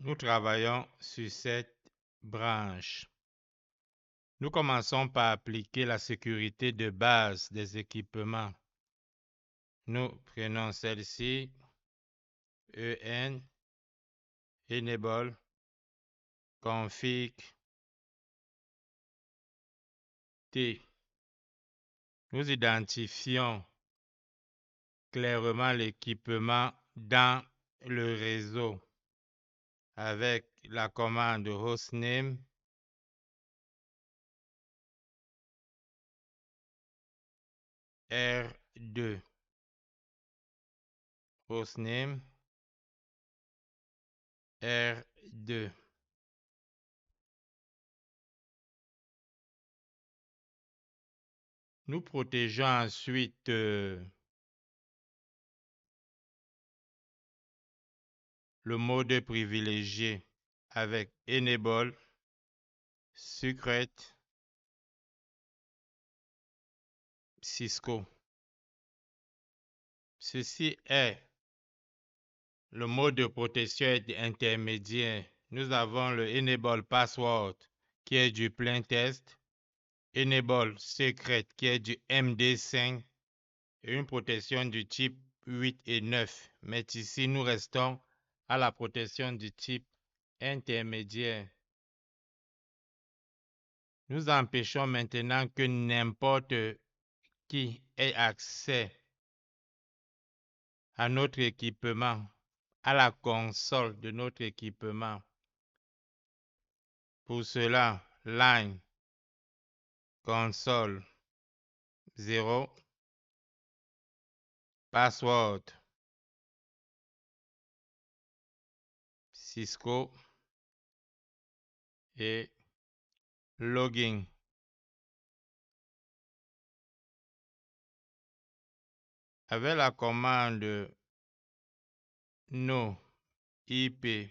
Nous travaillons sur cette branche. Nous commençons par appliquer la sécurité de base des équipements. Nous prenons celle-ci, EN, Enable, Config, T. Nous identifions clairement l'équipement dans le réseau avec la commande hostname R2. Hostname R2. Nous protégeons ensuite le mode privilégié avec Enable, Secret, Cisco. Ceci est le mode de protection intermédiaire. Nous avons le Enable Password qui est du plain test, Enable Secret qui est du MD5 et une protection du type 8 et 9. Mais ici, nous restons à la protection du type intermédiaire. Nous empêchons maintenant que n'importe qui ait accès à notre équipement, à la console de notre équipement. Pour cela, line console 0 password Cisco et login. Avec la commande no IP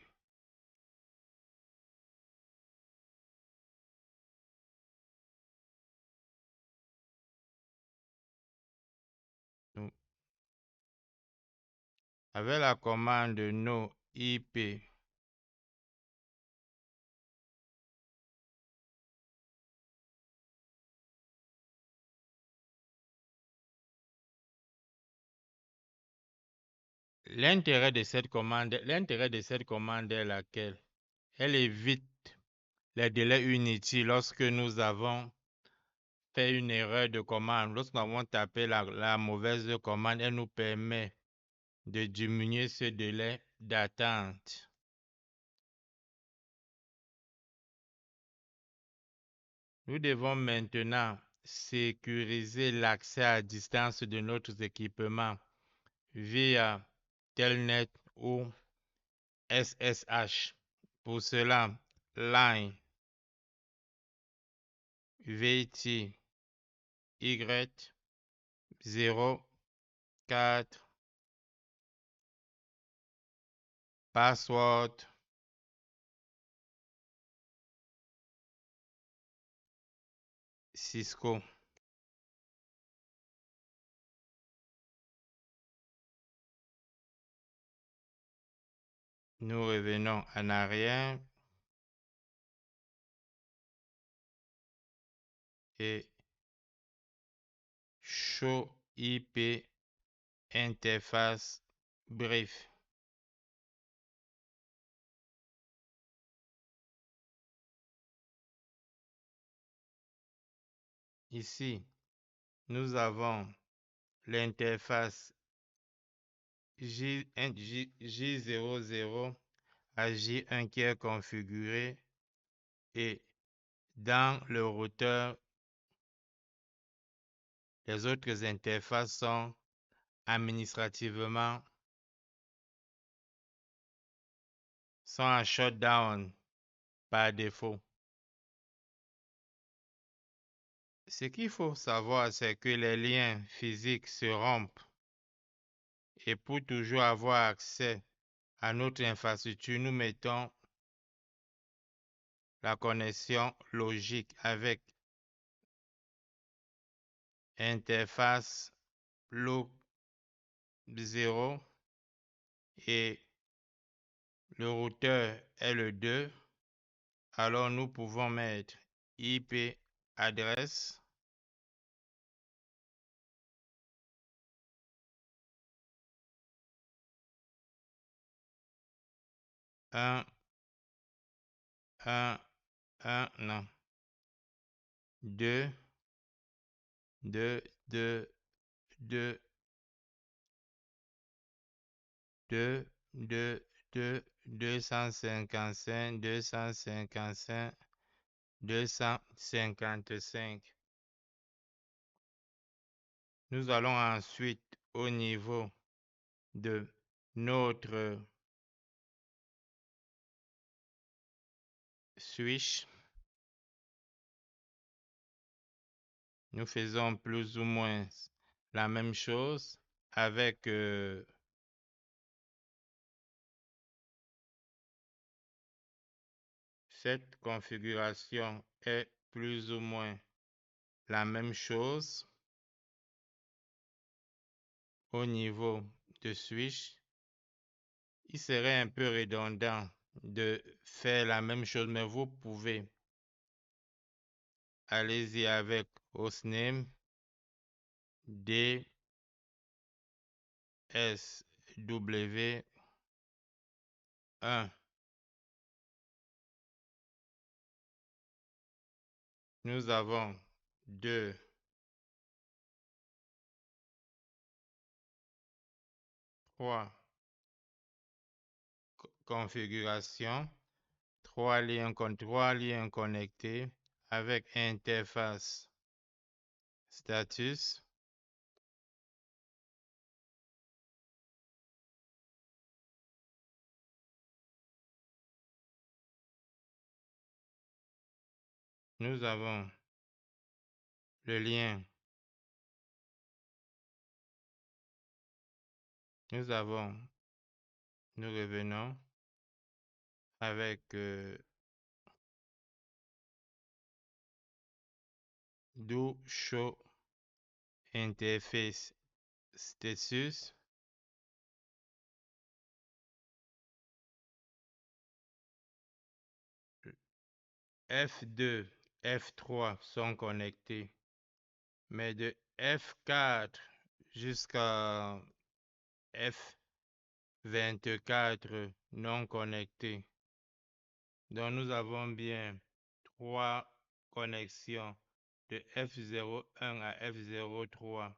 avec la commande no IP l'intérêt de cette commande est laquelle? Elle évite les délais inutiles lorsque nous avons fait une erreur de commande. Lorsque nous avons tapé la mauvaise commande, elle nous permet de diminuer ce délai d'attente. Nous devons maintenant sécuriser l'accès à distance de notre équipement via Telnet ou SSH. Pour cela, line VT Y 04 password Cisco. Nous revenons en arrière et show IP interface brief. Ici, nous avons l'interface J00 à J1 qui est configurée et dans le routeur, les autres interfaces sont administrativement en shutdown par défaut. Ce qu'il faut savoir, c'est que les liens physiques se rompent et pour toujours avoir accès à notre infrastructure, nous mettons la connexion logique avec interface loop 0 et le routeur est le 2, alors nous pouvons mettre IP adresse un, non, 2, 2, 2, 2, 2, 2, 2, 255, 255, 255. Nous allons ensuite au niveau de notre switch. Nous faisons plus ou moins la même chose avec cette configuration est plus ou moins la même chose au niveau de switch. Il serait un peu redondant de faire la même chose, mais vous pouvez. Allez-y avec hostname DSW1. Nous avons 2, 3 configurations, 3 liens connectés avec interface status. Nous avons le lien. Nous revenons avec do show interface status. F2, F3 sont connectés, mais de F4 jusqu'à F24 non connectés. Donc nous avons bien 3 connexions de F01 à F03.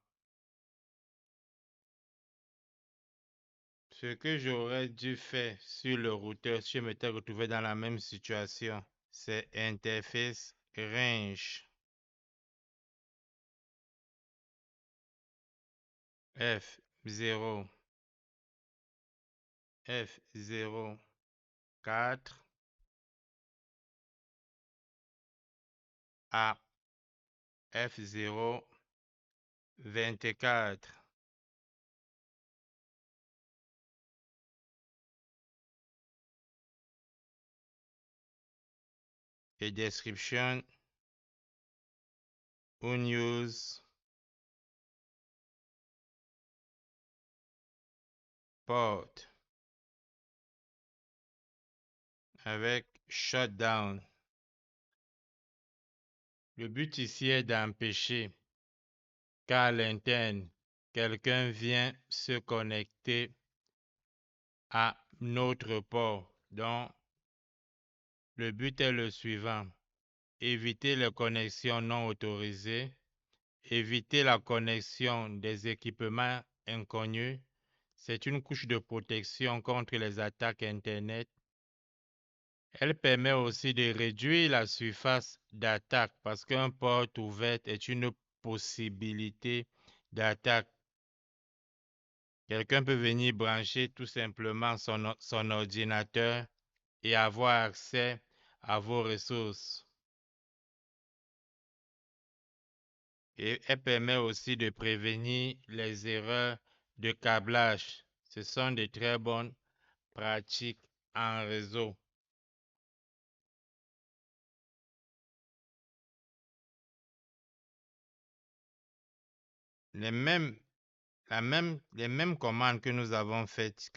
Ce que j'aurais dû faire sur le routeur si je m'étais retrouvé dans la même situation, c'est interface range F0, F04 à F024. Et description unused port avec shutdown. Le but ici est d'empêcher qu'à l'interne, quelqu'un vient se connecter à notre port. Donc, le but est le suivant. Éviter les connexions non autorisées, éviter la connexion des équipements inconnus. C'est une couche de protection contre les attaques Internet. Elle permet aussi de réduire la surface d'attaque parce qu'un port ouvert est une possibilité d'attaque. Quelqu'un peut venir brancher tout simplement son ordinateur et avoir accès à vos ressources. Et elle permet aussi de prévenir les erreurs de câblage. Ce sont de très bonnes pratiques en réseau. Les mêmes commandes que nous avons faites,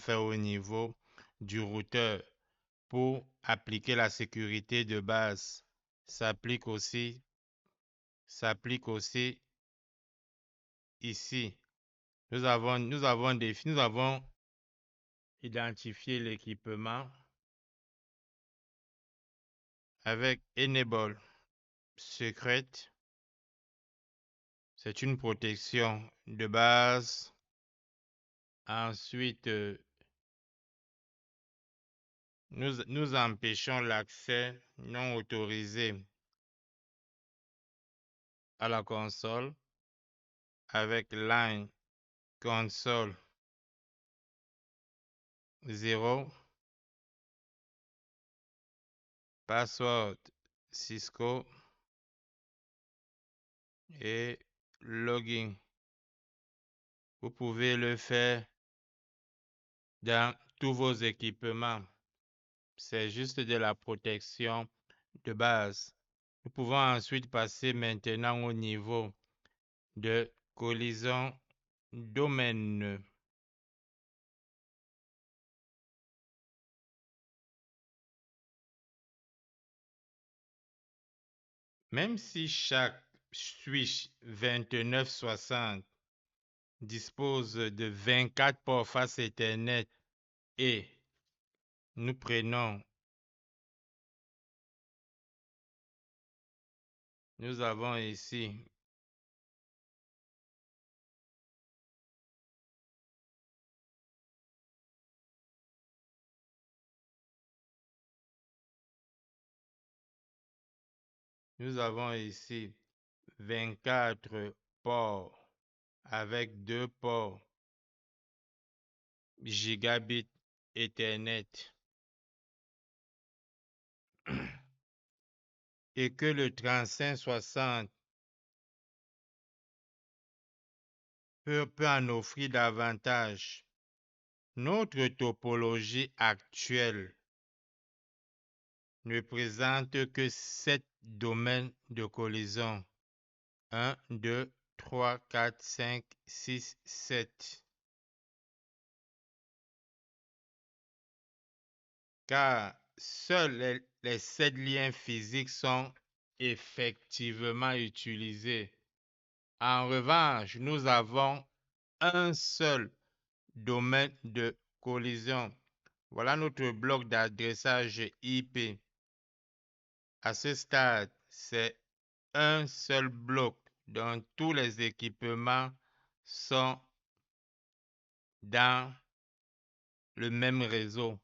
au niveau du routeur pour appliquer la sécurité de base s'applique aussi ici. Nous avons identifié l'équipement avec Enable Secret. C'est une protection de base. Ensuite, nous empêchons l'accès non autorisé à la console avec Line Console 0, password Cisco et login. Vous pouvez le faire dans tous vos équipements. C'est juste de la protection de base. Nous pouvons ensuite passer maintenant au niveau de collision domaine. Même si chaque switch 2960 dispose de 24 ports face Ethernet et nous avons ici Nous avons ici 24 ports avec 2 ports gigabit Ethernet et que le 3560 peut en offrir davantage. Notre topologie actuelle ne présente que 7 domaines de collision. 1, 2, 3, 4, 5, 6, 7. Car seuls les 7 liens physiques sont effectivement utilisés. En revanche, nous avons un seul domaine de collision. Voilà notre bloc d'adressage IP. À ce stade, c'est un seul bloc dont tous les équipements sont dans le même réseau.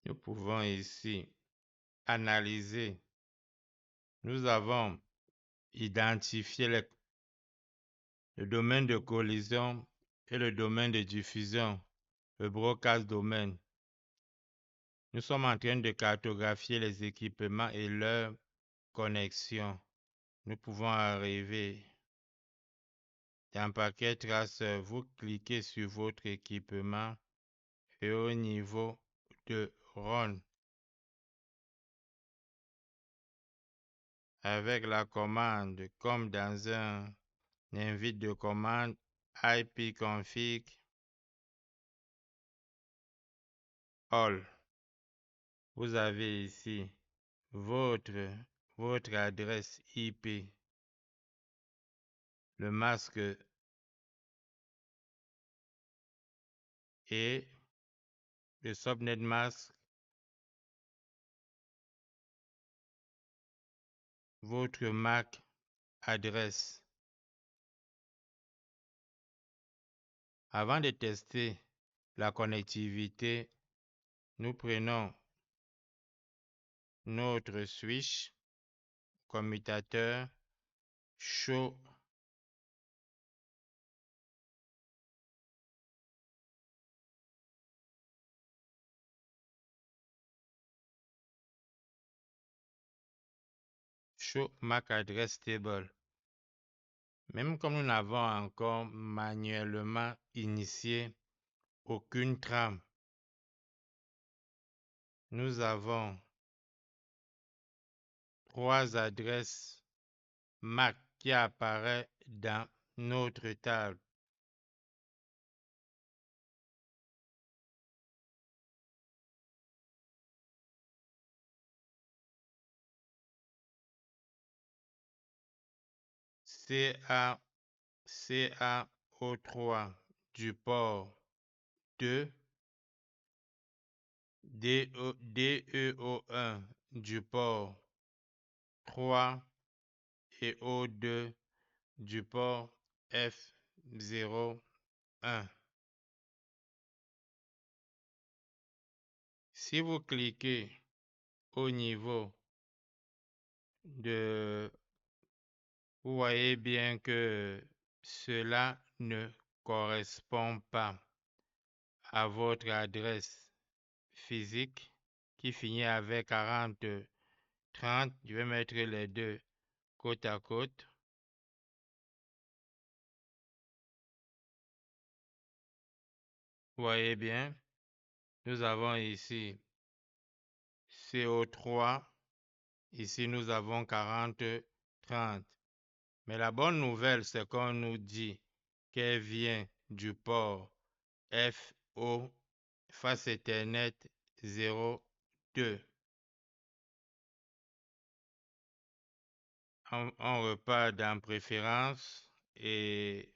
Nous pouvons ici analyser. Nous avons identifié le domaine de collision et le domaine de diffusion, le broadcast domain. Nous sommes en train de cartographier les équipements et leurs connexions. Nous pouvons arriver dans Paquet Tracer. Vous cliquez sur votre équipement et au niveau de Run, avec la commande, comme dans un invite de commande ipconfig all. Vous avez ici votre adresse IP, le masque et le subnet mask, votre MAC adresse. Avant de tester la connectivité, nous prenons notre switch commutateur show MAC address table. Même comme nous n'avons encore manuellement initié aucune trame, Nous avons 3 adresses MAC qui apparaissent dans notre table. CaO3 du port 2, DEO1 du port 3 et O2 du port F01. Si vous cliquez au niveau de... Vous voyez bien que cela ne correspond pas à votre adresse physique qui finit avec 4030. Je vais mettre les deux côte à côte. Vous voyez bien, nous avons ici CO3. Ici, nous avons 4030. Mais la bonne nouvelle, c'est qu'on nous dit qu'elle vient du port FO, face Ethernet 02. On repart dans préférences et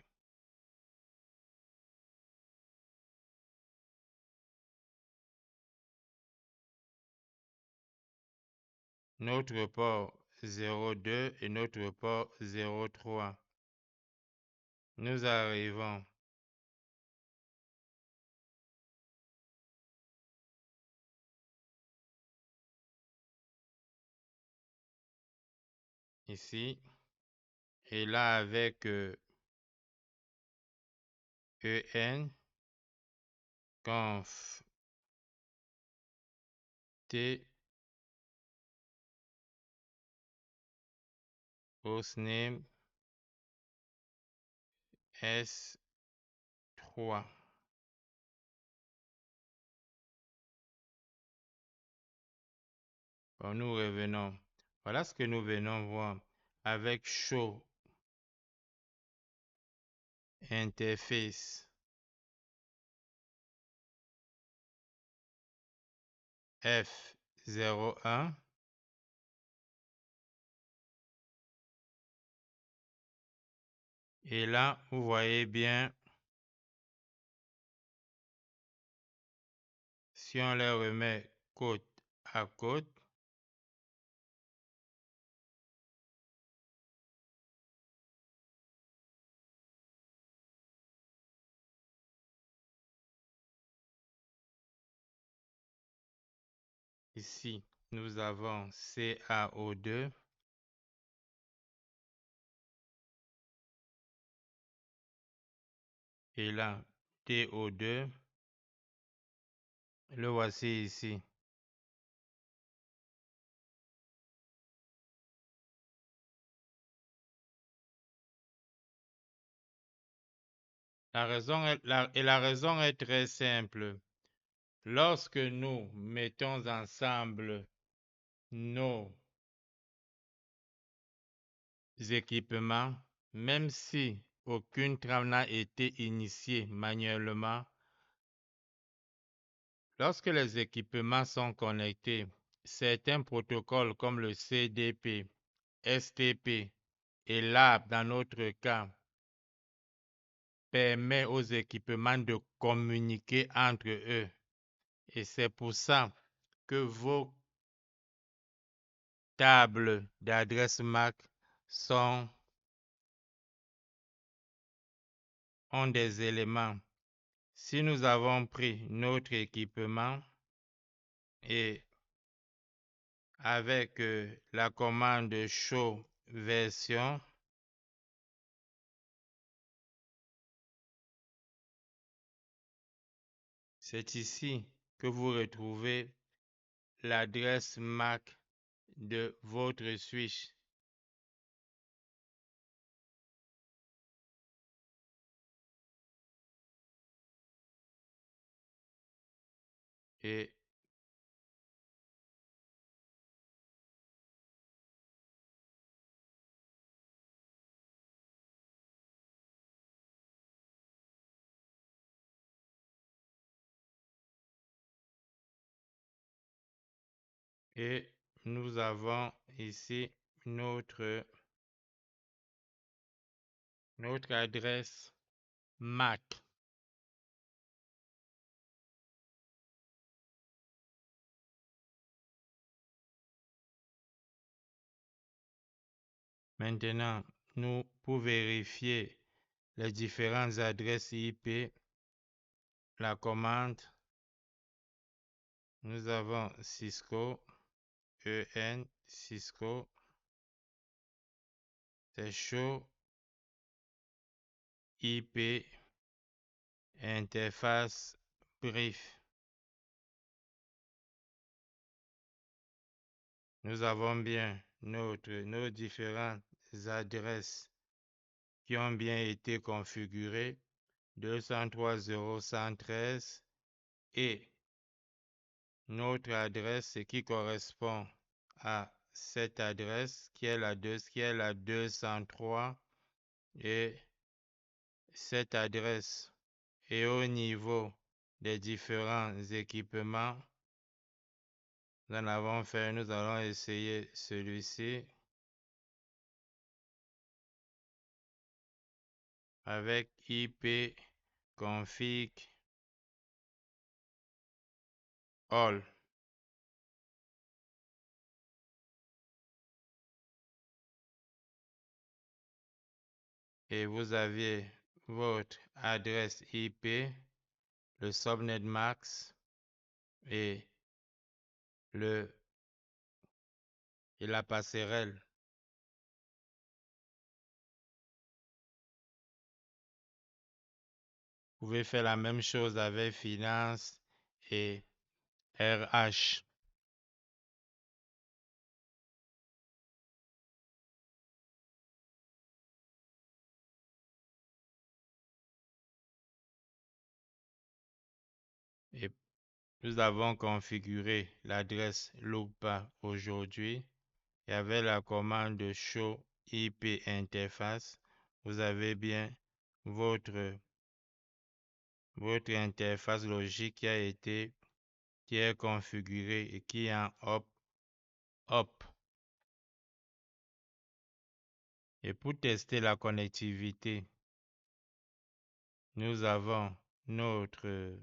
notre port 02 et notre port 03. Nous arrivons ici et là avec EN, conf, T, hostname, S3. Bon, nous revenons. Voilà ce que nous venons voir avec show interface F01. Et là, vous voyez bien, si on les remet côte à côte, ici, nous avons CaO2 et là, TO2. Le voici ici. La raison est très simple. Lorsque nous mettons ensemble nos équipements, même si aucune trame n'a été initiée manuellement, lorsque les équipements sont connectés, certains protocoles comme le CDP, STP et LAB dans notre cas permettent aux équipements de communiquer entre eux. Et c'est pour ça que vos tables d'adresse MAC ont des éléments. Si nous avons pris notre équipement et avec la commande show version, c'est ici que vous retrouvez l'adresse MAC de votre switch. Et Et nous avons ici notre adresse MAC. Maintenant, pour vérifier les différentes adresses IP, la commande, nous avons Cisco, Cisco, c'est chaud, IP, interface, brief. Nous avons bien nos différentes adresses qui ont bien été configurées, 203.0.113 et notre adresse qui correspond à cette adresse qui est la 203 et cette adresse. Et au niveau des différents équipements, nous en avons fait, nous allons essayer celui-ci avec IP config all. Et vous avez votre adresse IP, le subnet max et la passerelle. Vous pouvez faire la même chose avec finance et RH. Et nous avons configuré l'adresse LOOPA aujourd'hui. Et avec la commande show IP interface, vous avez bien votre interface logique qui est configurée et qui est en up. Et pour tester la connectivité, nous avons notre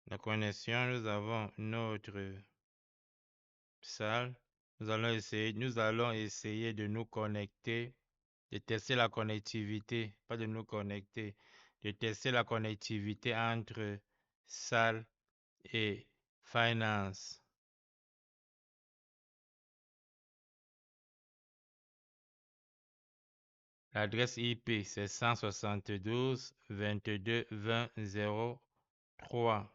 la connexion, nous avons notre salle. Nous allons essayer de nous connecter, de tester la connectivité, pas de nous connecter, de tester la connectivité entre salle et finance. L'adresse IP, c'est 172.22.20.03.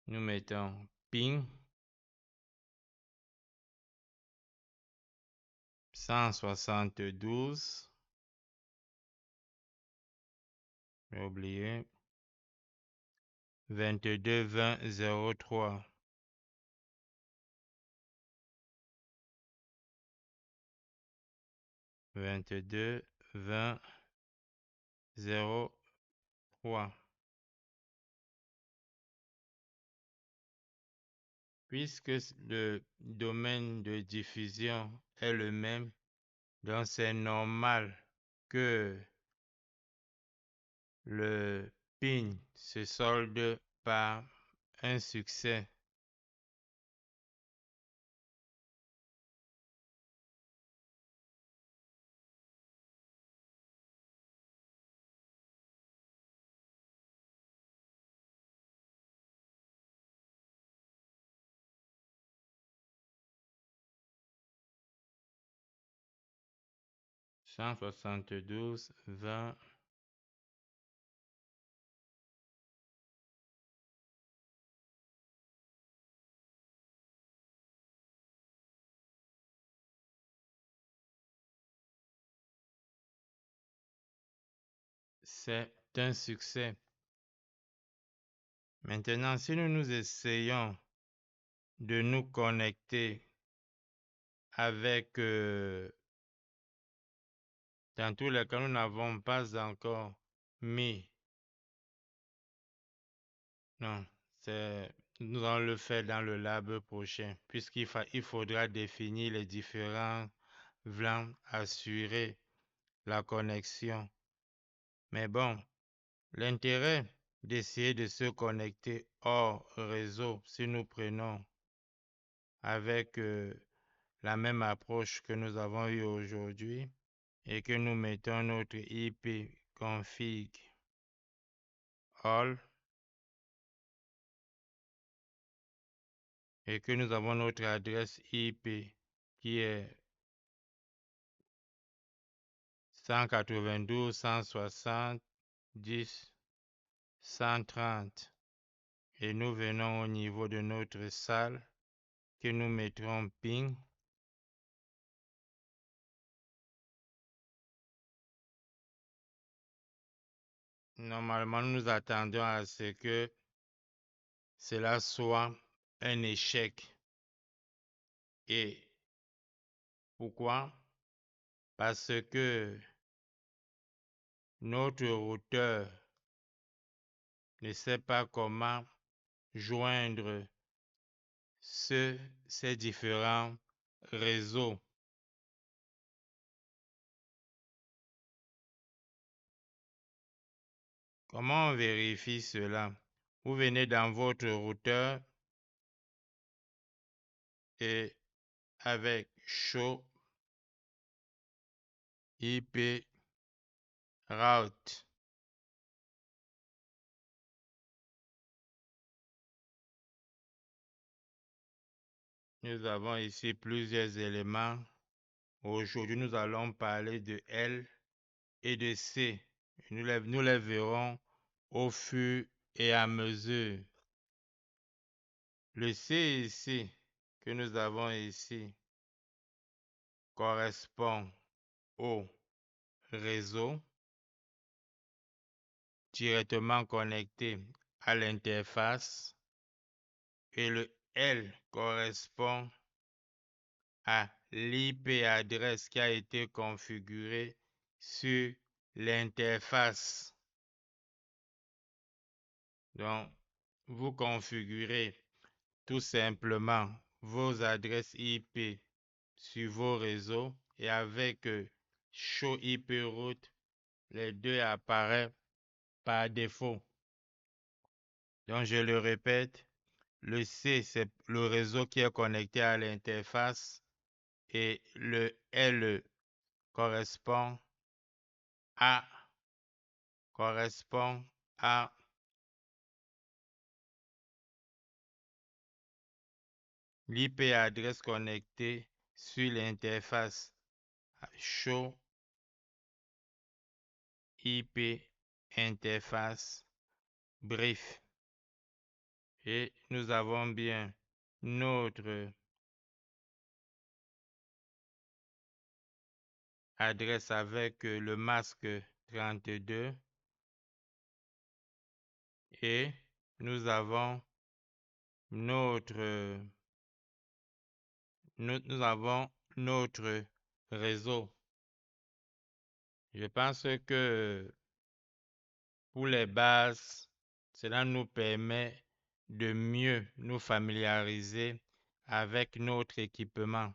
Nous mettons ping 172. J'ai oublié. 22.20.03. 22.20.03. Puisque le domaine de diffusion est le même, donc c'est normal que le PIN se solde par un succès. Cent soixante-douze 20. C'est un succès. Maintenant, si nous essayons de nous connecter avec, dans tous les cas, nous n'avons pas encore mis, non, nous allons le faire dans le lab prochain, il faudra définir les différents voulant assurer la connexion. Mais bon, l'intérêt d'essayer de se connecter hors réseau, si nous prenons avec la même approche que nous avons eue aujourd'hui et que nous mettons notre IP config all et que nous avons notre adresse IP qui est 192.160.10.130 et nous venons au niveau de notre salle que nous mettrons ping. Normalement, nous attendons à ce que cela soit un échec. Et pourquoi? Parce que notre routeur ne sait pas comment joindre ces différents réseaux. Comment on vérifie cela? Vous venez dans votre routeur et avec show IP route, nous avons ici plusieurs éléments. Aujourd'hui, nous allons parler de L et de C. Nous les verrons au fur et à mesure. Le C ici, que nous avons ici, correspond au réseau directement connecté à l'interface et le L correspond à l'IP adresse qui a été configurée sur l'interface. Donc, vous configurez tout simplement vos adresses IP sur vos réseaux et avec Show IP Route, les deux apparaissent par défaut. Donc, je le répète, le C, c'est le réseau qui est connecté à l'interface et le L correspond à l'IP adresse connectée sur l'interface Show IP interface brief. Et nous avons bien notre adresse avec le masque 32 et nous avons notre réseau. Je pense que pour les bases, cela nous permet de mieux nous familiariser avec notre équipement.